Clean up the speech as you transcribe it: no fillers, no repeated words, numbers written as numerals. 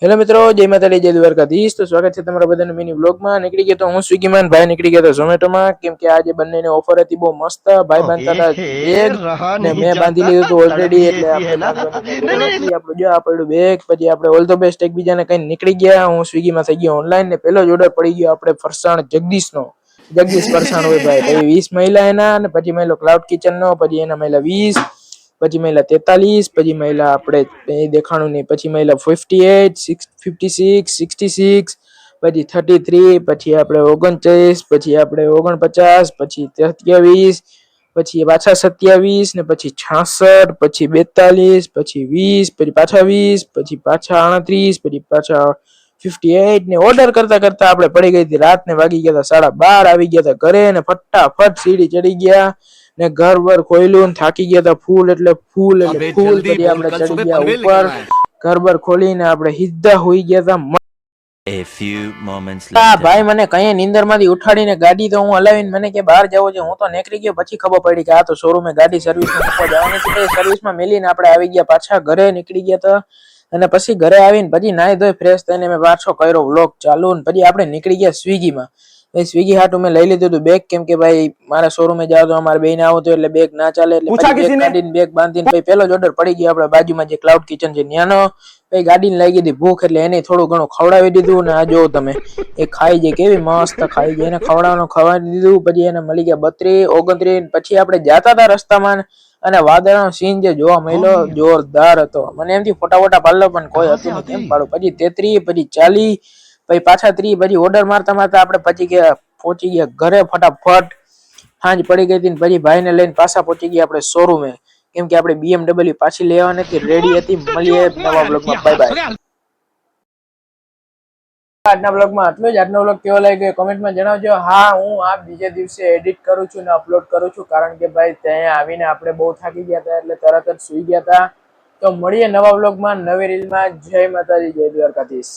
Hello મિત્રો, જય માતાજી, જય દ્વારકાધીશ। તો સ્વાગત છે તમારા બધાનું મિની વ્લોગમાં। નીકળી ગયો તો હું સ્વિગીમાં, ભાઈ નીકળી ગયા તો ઝોમેટોમાં, કેમ કે આજે બંનેની ઓફર હતી બહુ મસ્ત। ભાઈ બાંધતા હતા બેગ ને મેં બાંધી લીધું હતું ઓલરેડી, એટલે આપણે બાંધવાની જરૂર નથી। આપણે જો આ પડ્યું બેગ, પછી આપણે ઓલ ધ બેસ્ટ એકબીજાને કઈ નીકળી ગયા। હું સ્વિગીમાં થઈ ગયો ઓનલાઈન ને પેલો જ ઓર્ડર પડી ગયો આપણે ફરસાણ જગદીશનો। જગદીશ ફરસાણ હોય ભાઈ, પછી 20 મહિલા એના, અને પછી મહિલો ક્લાઉડ કિચનનો, પછી એના મહિલા 20, પછી મહિલા 43, પછી મહિલા આપણે દેખાણું નહીં, પછી મહિલા 58, 56, 66, પછી 33, પછી આપણે 39, પછી આપણે 49, પછી 23, પછી પાછા 27 ને પછી 66, પછી 42, પછી 20, પછી પાછા 20, પછી પાછા 38, પછી પાછા 58 ને ઓર્ડર કરતા કરતા આપણે પડી ગઈ હતી રાત ને, વાગી ગયા હતા 12:30, આવી ગયા હતા ઘરે ને ફટાફટ સીડી ચડી ગયા ને ઘર બર ખોલ્યું ને થાકી ગયા હતા ફૂલ એટલે ફૂલ એટલે ફૂલ। પછી આપણે ચડી ગયા ઉપર, ઘર બર ખોલીને આપણે સીધા હોઈ ગયા હતા। A few moments ભાઈ later. મને કઈ નીંદર માંથી ઉઠાડીને ગાડી તો હું હલાવીને મને કે બહાર જવો છે, હું તો નીકળી ગયો। પછી ખબર પડી કે આ તો શોરૂમે ગાડી સર્વિસમાં મૂકવા જવાની છે, સર્વિસમાં મેલીને આપણે આવી ગયા પાછા ઘરે, નીકળી ગયા હતા। અને પછી ઘરે આવીને પછી નાઈ ધોઈ ફ્રેશ થઈને મેં પાછો કર્યો વ્લોગ ચાલુ, ને પછી આપણે નીકળી ગયા સ્વિગીમાં। સ્વિગી હાટું મેં લઈ લીધું હતું બેગ, કેમ કે ભાઈ મારા શોરૂમે જાવ તો અમારે બેન આવો તો એટલે બેગ ના ચાલે, એટલે પછી બેગ કાઢીને બેગ બાંધીને પછી પેલો જ ઓર્ડર પડી ગયો આપણે બાજુમાં જે ક્લાઉડ કિચન છે ત્યાંનો। પછી ગાડીને લાગી હતી ભૂખ, એટલે એને થોડું ઘણું ખવડાવી દીધું ને આ જો તમે એ ખાઈ જાય, કેવી મસ્ત ખાઈ જાય, એને ખવડાવવાનું ખવડાવી દીધું। પછી એને મળી ગયા 32, 29, પછી આપણે જાતા હતા રસ્તામાં અને વાદળનો સીન જે જોવા મળ્યો જોરદાર હતો। મને એમથી ફોટા પાડલો પણ કોઈ હતું નહીં, કેમ પાડું। પછી 33, પછી 40, પછી પાછા 30, પછી ઓર્ડર મારતા મારતા આપણે પહોંચી ગયા ઘરે ફટાફટ। સાંજ પડી ગઈ હતી, પછી ભાઈને લઈને પાછા પહોંચી ગયા આપણે શોરૂમે, કેમ કે આપણે BMW પાછી લેવાની હતી, રેડી હતી। મળીએ નવા બ્લોગમાં, બાય બાય। આજના બ્લોગમાં આટલું જ। આજનો બ્લોગ કેવો લાગ્યો કોમેન્ટમાં જણાવજો। હા, હું આ બીજે દિવસે એડિટ કરું છું ને અપલોડ કરું છું, કારણ કે ભાઈ ત્યાં આવીને આપણે બહુ થાકી ગયા હતા એટલે તરત જ સુઈ ગયા હતા। તો મળીએ નવા બ્લોગમાં, નવી રીલમાં। જય માતાજી, જય દ્વારકાધીશ।